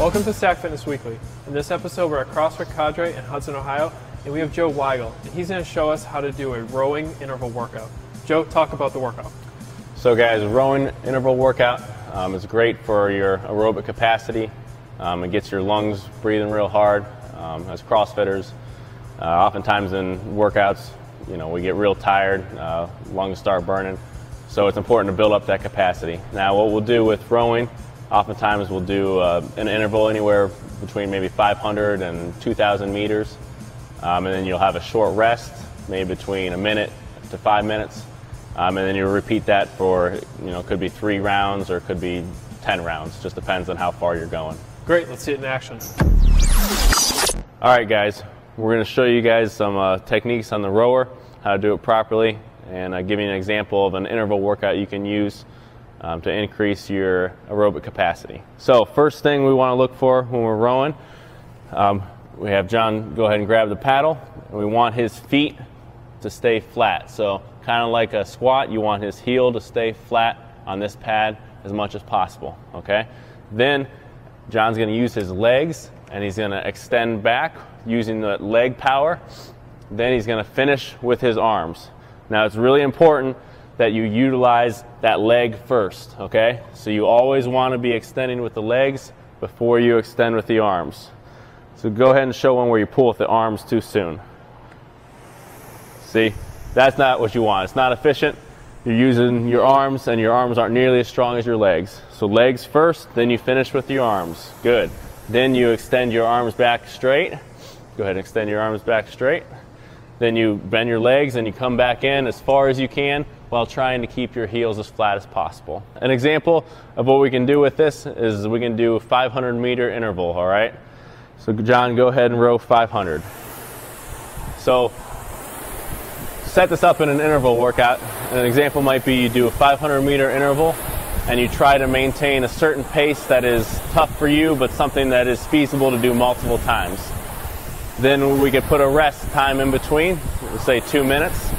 Welcome to Sac Fitness Weekly. In this episode, we're at CrossFit Cadre in Hudson, Ohio, and we have Joe Weigel, and he's going to show us how to do a rowing interval workout. Joe, talk about the workout. So guys, rowing interval workout is great for your aerobic capacity. It gets your lungs breathing real hard. As CrossFitters, oftentimes in workouts, we get real tired, lungs start burning. So it's important to build up that capacity. Now what we'll do with rowing, oftentimes we'll do an interval anywhere between maybe 500 and 2,000 meters. And then you'll have a short rest, maybe between a minute to 5 minutes. And then you'll repeat that for, it could be 3 rounds or it could be 10 rounds. Just depends on how far you're going. Great, let's see it in action. All right, guys, we're going to show you guys some techniques on the rower, how to do it properly, and give you an example of an interval workout you can use to increase your aerobic capacity. So first thing we want to look for when we're rowing, we have John go ahead and grab the paddle, and we want his feet to stay flat. So kind of like a squat, you want his heel to stay flat on this pad as much as possible, okay? Then John's going to use his legs, and he's going to extend back using the leg power. Then he's going to finish with his arms. Now it's really important that you utilize that leg first, okay? So you always want to be extending with the legs before you extend with the arms. So go ahead and show one where you pull with the arms too soon. See, that's not what you want. It's not efficient. You're using your arms, and your arms aren't nearly as strong as your legs. So legs first, then you finish with your arms. Good. Then you extend your arms back straight. Go ahead and extend your arms back straight. Then you bend your legs and you come back in as far as you can while trying to keep your heels as flat as possible. An example of what we can do with this is we can do a 500-meter interval, all right? So John, go ahead and row 500. So set this up in an interval workout. An example might be you do a 500-meter interval and you try to maintain a certain pace that is tough for you, but something that is feasible to do multiple times. Then we could put a rest time in between, let's say 2 minutes.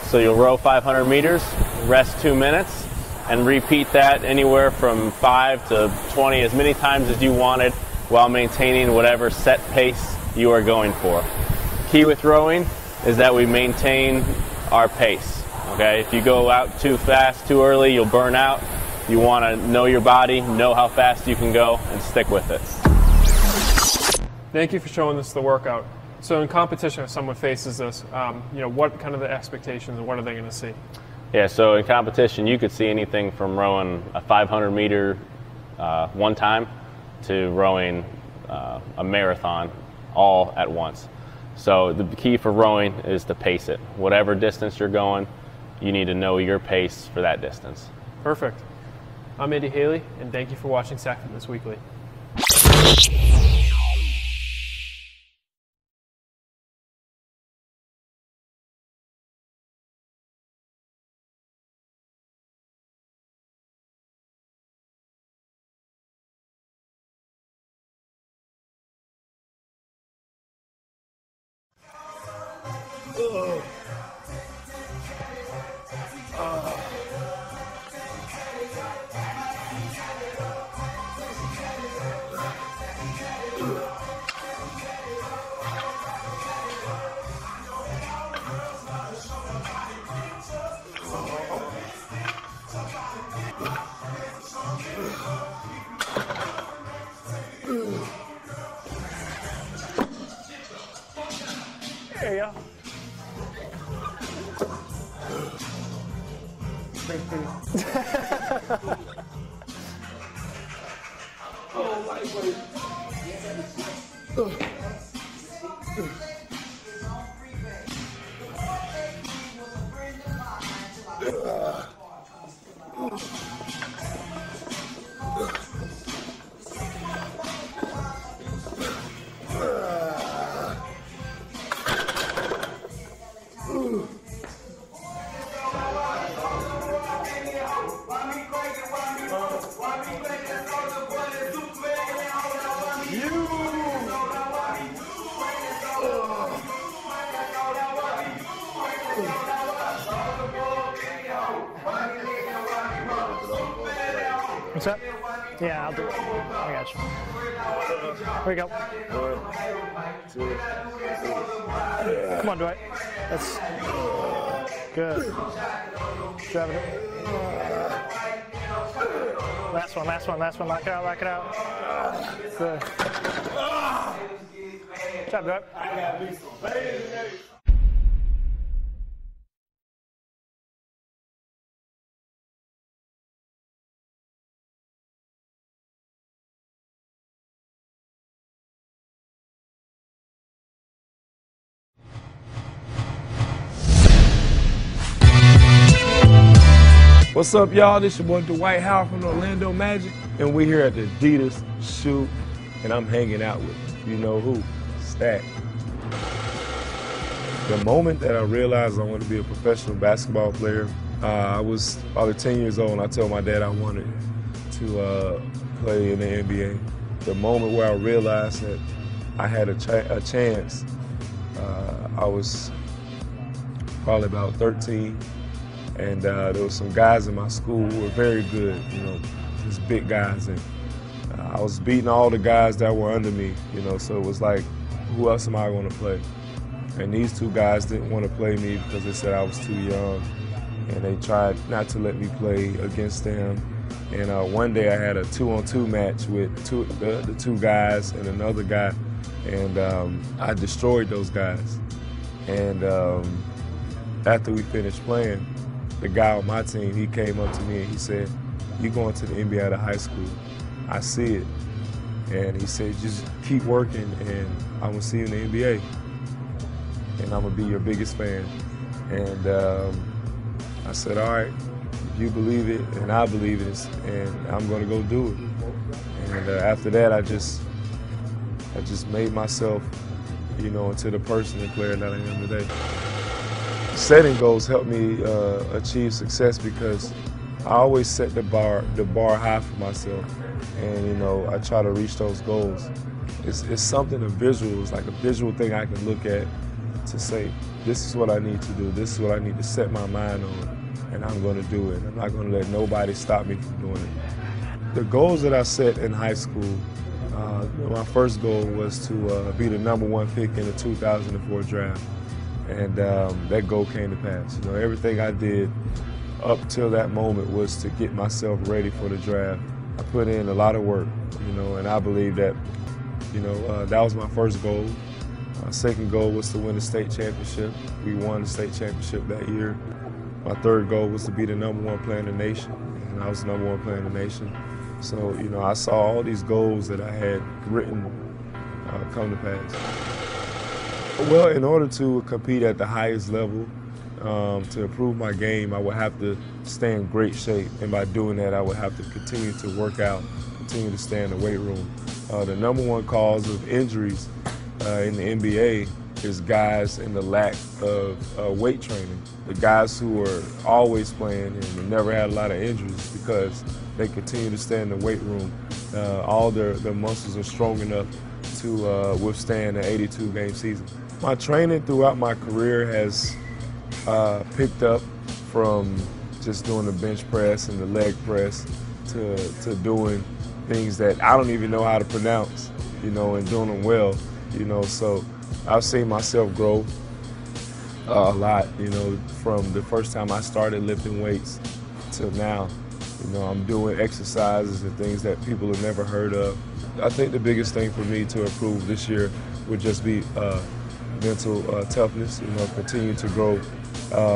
So you'll row 500 meters, rest 2 minutes, and repeat that anywhere from 5 to 20, as many times as you wanted, while maintaining whatever set pace you are going for. Key with rowing is that we maintain our pace, okay? If you go out too fast, too early, you'll burn out. You want to know your body, know how fast you can go, and stick with it. Thank you for showing us the workout. So in competition, if someone faces this, what kind of the expectations and what are they going to see? Yeah, so in competition, you could see anything from rowing a 500-meter one time to rowing a marathon all at once. So the key for rowing is to pace it. Whatever distance you're going, you need to know your pace for that distance. Perfect. I'm Andy Haley, and thank you for watching Sac Fitness Weekly. There you go. Oh, lightweight. What's that? Yeah, I'll do it. I got you. Here we go. 1, 2, 3. Come on, Dwight. That's good. Driving it. Last one. Lock it out. Good. Good job, Dwight. What's up, y'all? This your boy Dwight Howard from the Orlando Magic, and we're here at the Adidas shoot, and I'm hanging out with you know who, Stack. The moment that I realized I wanted to be a professional basketball player, I was probably 10 years old, and I told my dad I wanted to play in the NBA. The moment where I realized that I had a chance, I was probably about 13. And there was some guys in my school who were very good, you know, just big guys. And I was beating all the guys that were under me, you know, so it was like, who else am I going to play? And these two guys didn't want to play me because they said I was too young. And they tried not to let me play against them. And one day I had a 2-on-2 match with the two guys and another guy. And I destroyed those guys. And after we finished playing, the guy on my team, he came up to me and he said, "You going to the NBA out of high school? I see it." And he said, "Just keep working and I'm gonna see you in the NBA. And I'm gonna be your biggest fan." And I said, "All right, you believe it and I believe it, and I'm gonna go do it." And after that, I just made myself, you know, into the person and player that I am today. Setting goals help me achieve success because I always set the bar high for myself, and you know I try to reach those goals. It's something visual. It's like a visual thing I can look at to say, this is what I need to do. This is what I need to set my mind on, and I'm going to do it. I'm not going to let nobody stop me from doing it. The goals that I set in high school, my first goal was to be the #1 pick in the 2004 draft. And that goal came to pass. You know, everything I did up till that moment was to get myself ready for the draft. I put in a lot of work, you know, and I believe that, you know, that was my first goal. Second goal was to win the state championship. We won the state championship that year. My third goal was to be the #1 player in the nation, and I was the #1 player in the nation. So, you know, I saw all these goals that I had written come to pass. Well, in order to compete at the highest level, to improve my game, I would have to stay in great shape. And by doing that, I would have to continue to work out, continue to stay in the weight room. The #1 cause of injuries in the NBA is guys in the lack of weight training. The guys who are always playing and never had a lot of injuries because they continue to stay in the weight room. All their muscles are strong enough to withstand an 82-game season. My training throughout my career has picked up from just doing the bench press and the leg press to doing things that I don't even know how to pronounce, you know, and doing them well, you know. So I've seen myself grow a lot, you know, from the first time I started lifting weights till now. You know, I'm doing exercises and things that people have never heard of. I think the biggest thing for me to improve this year would just be mental toughness, you know, continue to grow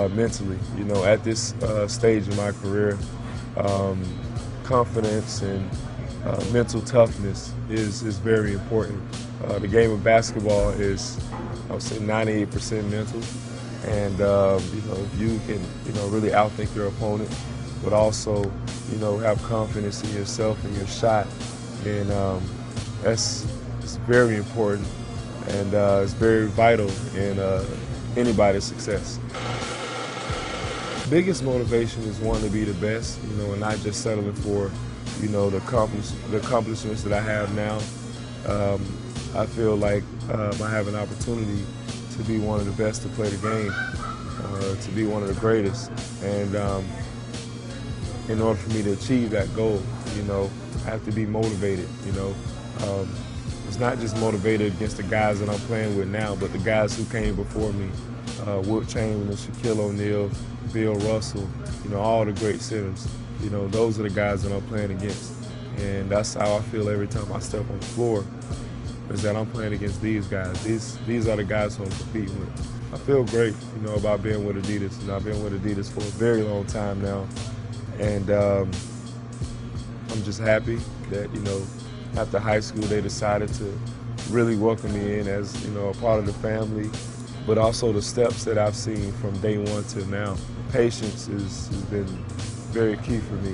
mentally. You know, at this stage in my career, confidence and mental toughness is very important. The game of basketball is, I would say, 98% mental. And, you know, if you can, you know, really outthink your opponent, but also, you know, have confidence in yourself and your shot, then it's very important. And it's very vital in anybody's success. Biggest motivation is wanting to be the best, you know, and not just settling for, you know, the accomplishments that I have now. I feel like I have an opportunity to be one of the best to play the game, to be one of the greatest. And in order for me to achieve that goal, you know, I have to be motivated, you know. It's not just motivated against the guys that I'm playing with now, but the guys who came before me, Wilt Chamberlain, Shaquille O'Neal, Bill Russell, you know, all the great centers. You know, those are the guys that I'm playing against. And that's how I feel every time I step on the floor, is that I'm playing against these guys. These are the guys who I'm competing with. I feel great, you know, about being with Adidas. You know, I've been with Adidas for a very long time now. And I'm just happy that, you know, after high school they decided to really welcome me in as, you know, a part of the family, but also the steps that I've seen from day one till now. Patience has been very key for me.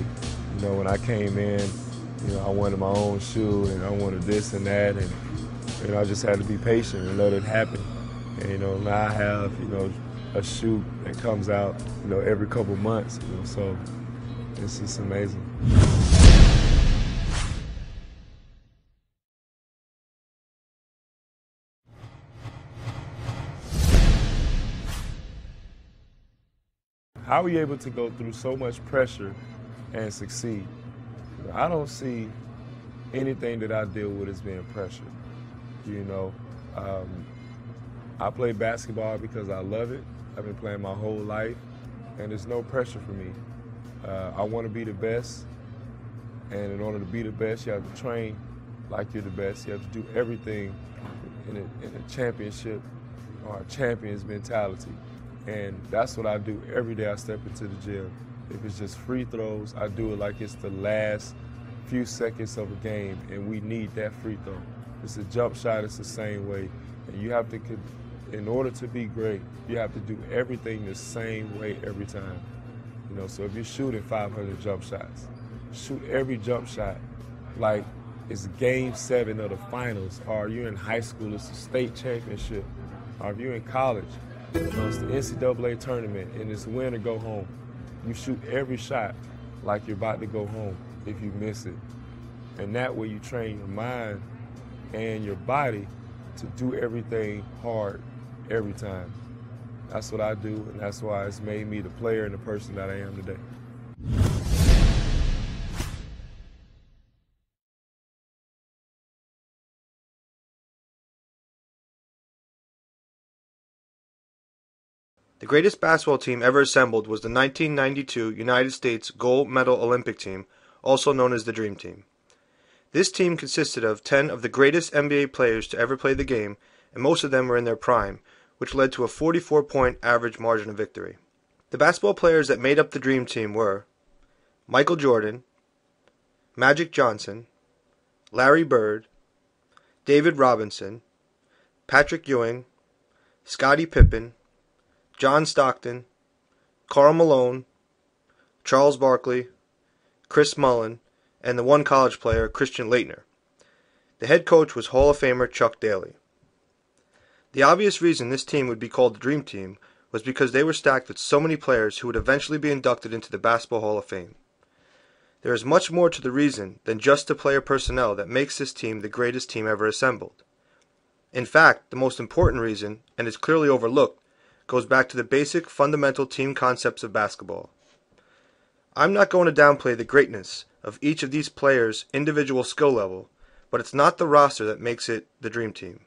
You know, when I came in, you know, I wanted my own shoe and I wanted this and that, and you know, I just had to be patient and let it happen. And you know, now I have, you know, a shoe that comes out, you know, every couple months. You know, so it's just amazing. How are you able to go through so much pressure and succeed? I don't see anything that I deal with as being pressure. You know, I play basketball because I love it. I've been playing my whole life, and there's no pressure for me. I want to be the best, and in order to be the best, you have to train like you're the best. You have to do everything in a championship or a champion's mentality. And that's what I do every day I step into the gym. If it's just free throws, I do it like it's the last few seconds of a game, and we need that free throw. It's a jump shot, it's the same way. And you have to, in order to be great, you have to do everything the same way every time. You know, so if you're shooting 500 jump shots, shoot every jump shot like it's game 7 of the finals, or you're in high school, it's a state championship, or if you're in college, you know, it's the NCAA tournament, and it's win or go home. You shoot every shot like you're about to go home if you miss it. And that way you train your mind and your body to do everything hard every time. That's what I do, and that's why it's made me the player and the person that I am today. The greatest basketball team ever assembled was the 1992 United States Gold Medal Olympic team, also known as the Dream Team. This team consisted of 10 of the greatest NBA players to ever play the game, and most of them were in their prime, which led to a 44-point average margin of victory. The basketball players that made up the Dream Team were Michael Jordan, Magic Johnson, Larry Bird, David Robinson, Patrick Ewing, Scottie Pippen, John Stockton, Karl Malone, Charles Barkley, Chris Mullin, and the one college player, Christian Laettner. The head coach was Hall of Famer Chuck Daly. The obvious reason this team would be called the Dream Team was because they were stacked with so many players who would eventually be inducted into the Basketball Hall of Fame. There is much more to the reason than just the player personnel that makes this team the greatest team ever assembled. In fact, the most important reason, and is clearly overlooked, goes back to the basic fundamental team concepts of basketball. I'm not going to downplay the greatness of each of these players' individual skill level, but it's not the roster that makes it the Dream Team.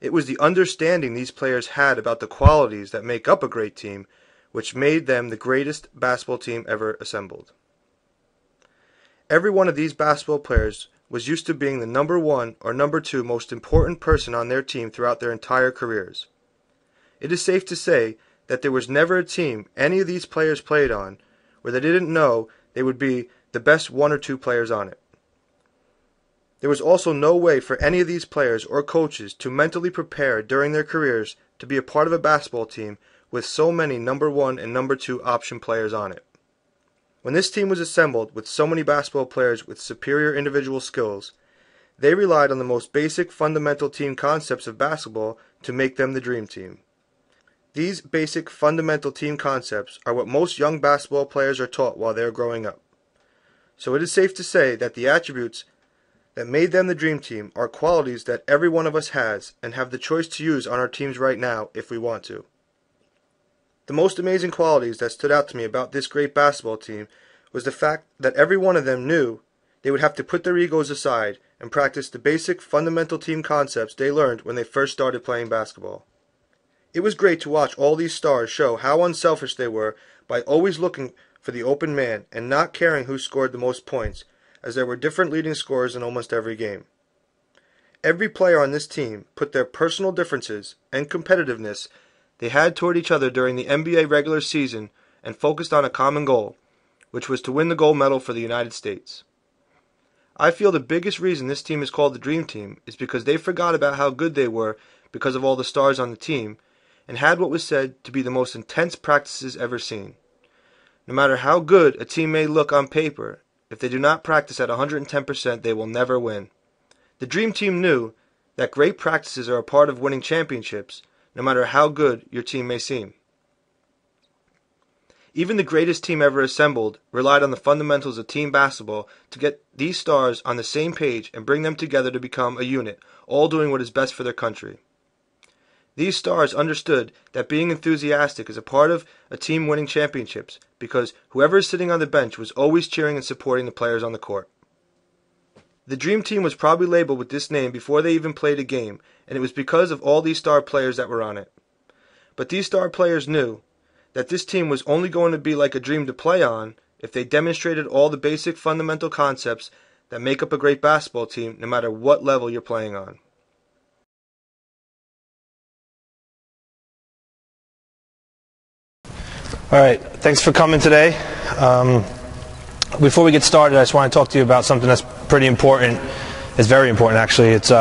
It was the understanding these players had about the qualities that make up a great team, which made them the greatest basketball team ever assembled. Every one of these basketball players was used to being the number 1 or number 2 most important person on their team throughout their entire careers. It is safe to say that there was never a team any of these players played on where they didn't know they would be the best 1 or 2 players on it. There was also no way for any of these players or coaches to mentally prepare during their careers to be a part of a basketball team with so many number 1 and number 2 option players on it. When this team was assembled with so many basketball players with superior individual skills, they relied on the most basic fundamental team concepts of basketball to make them the Dream Team. These basic fundamental team concepts are what most young basketball players are taught while they are growing up. So it is safe to say that the attributes that made them the Dream Team are qualities that every one of us has and have the choice to use on our teams right now if we want to. The most amazing qualities that stood out to me about this great basketball team was the fact that every one of them knew they would have to put their egos aside and practice the basic fundamental team concepts they learned when they first started playing basketball. It was great to watch all these stars show how unselfish they were by always looking for the open man and not caring who scored the most points, as there were different leading scorers in almost every game. Every player on this team put their personal differences and competitiveness they had toward each other during the NBA regular season and focused on a common goal, which was to win the gold medal for the United States. I feel the biggest reason this team is called the Dream Team is because they forgot about how good they were because of all the stars on the team and had what was said to be the most intense practices ever seen. No matter how good a team may look on paper, if they do not practice at 110%, they will never win. The Dream Team knew that great practices are a part of winning championships, no matter how good your team may seem. Even the greatest team ever assembled relied on the fundamentals of team basketball to get these stars on the same page and bring them together to become a unit, all doing what is best for their country. These stars understood that being enthusiastic is a part of a team winning championships because whoever is sitting on the bench was always cheering and supporting the players on the court. The Dream Team was probably labeled with this name before they even played a game, and it was because of all these star players that were on it. But these star players knew that this team was only going to be like a dream to play on if they demonstrated all the basic fundamental concepts that make up a great basketball team no matter what level you're playing on. All right, thanks for coming today. Before we get started, I just want to talk to you about something that's pretty important. It's very important, actually. It's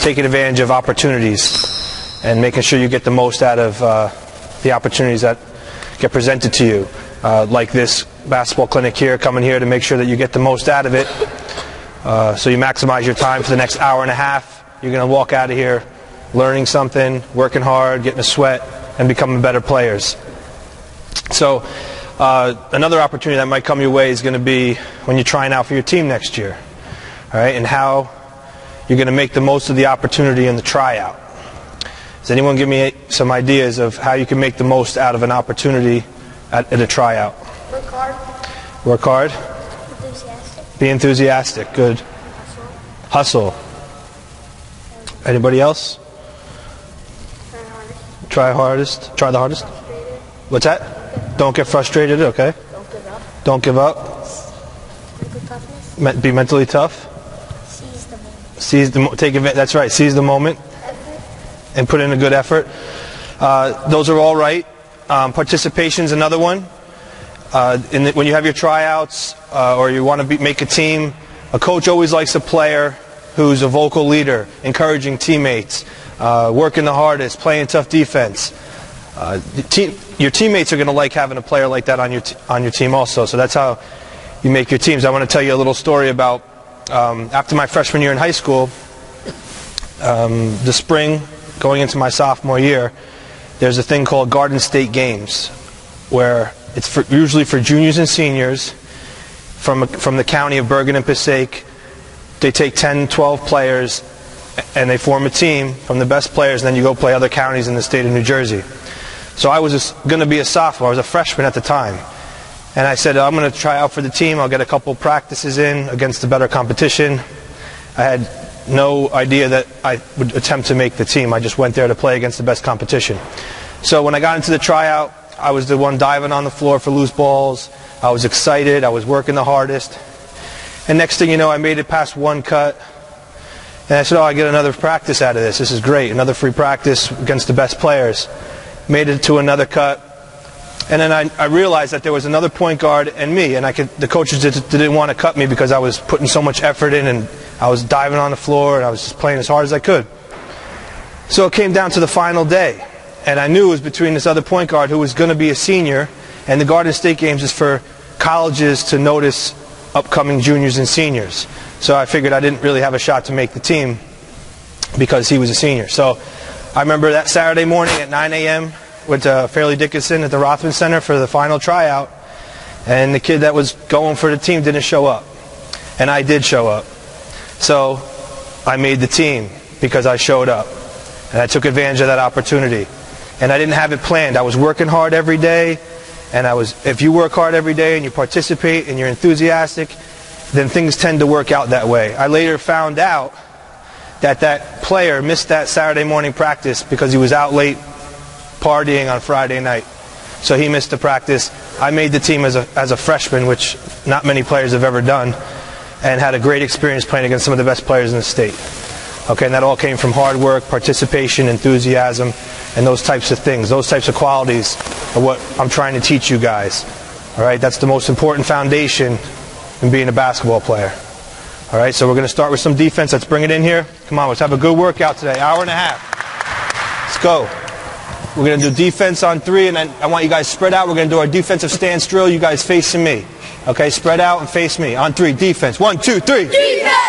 taking advantage of opportunities and making sure you get the most out of the opportunities that get presented to you. Like this basketball clinic here, coming here to make sure that you get the most out of it. So you maximize your time for the next hour and a half. You're going to walk out of here learning something, working hard, getting a sweat, and becoming better players. So another opportunity that might come your way is going to be when you're trying out for your team next year. All right, and how you're going to make the most of the opportunity in the tryout. Does anyone give me some ideas of how you can make the most out of an opportunity at a tryout? Work hard. Work hard. Enthusiastic. Be enthusiastic. Good. Hustle. Anybody else? Try hardest. Try the hardest. Frustrated. What's that? Don't get frustrated. Okay. Don't give up. Don't give up. Mental toughness. Be mentally tough. Seize the moment. That's right. Seize the moment Effort. and put in a good effort. Those are all right. Participation's another one. When you have your tryouts or you want to make a team, a coach always likes a player who's a vocal leader, encouraging teammates, working the hardest, playing tough defense. Your teammates are going to like having a player like that on your team also. So that's how you make your teams. I want to tell you a little story about after my freshman year in high school, the spring going into my sophomore year, there's a thing called Garden State Games, where it's usually for juniors and seniors from the county of Bergen and Passaic. They take 10, 12 players and they form a team from the best players, and then you go play other counties in the state of New Jersey. So I was going to be a sophomore. I was a freshman at the time. And I said, I'm going to try out for the team. I'll get a couple practices in against the better competition. I had no idea that I would attempt to make the team. I just went there to play against the best competition. So when I got into the tryout, I was the one diving on the floor for loose balls. I was excited. I was working the hardest. And next thing you know, I made it past one cut. And I said, I get another practice out of this. This is great. Another free practice against the best players. Made it to another cut. And then I realized that there was another point guard and me. And the coaches didn't want to cut me because I was putting so much effort in, and I was diving on the floor, and I was just playing as hard as I could. So it came down to the final day. And I knew it was between this other point guard who was going to be a senior, and the Garden State Games is for colleges to notice upcoming juniors and seniors. So I figured I didn't really have a shot to make the team because he was a senior. So I remember that Saturday morning at 9 a.m. went to Fairleigh Dickinson at the Rothman Center for the final tryout, and the kid that was going for the team didn't show up. And I did show up. So I made the team because I showed up. And I took advantage of that opportunity. And I didn't have it planned. I was working hard every day, And if you work hard every day and you participate and you're enthusiastic, then things tend to work out that way. I later found out that that player missed that Saturday morning practice because he was out late partying on Friday night. So he missed the practice. I made the team as a freshman, which not many players have ever done, and had a great experience playing against some of the best players in the state. Okay, and that all came from hard work, participation, enthusiasm, and those types of things. Those types of qualities are what I'm trying to teach you guys. All right, that's the most important foundation in being a basketball player. All right, so we're going to start with some defense. Let's bring it in here. Come on, let's have a good workout today. Hour and a half. Let's go. We're going to do defense on 3, and then I want you guys spread out. We're going to do our defensive stance drill. You guys facing me. Okay, spread out and face me. On 3, defense. 1, 2, 3. Defense!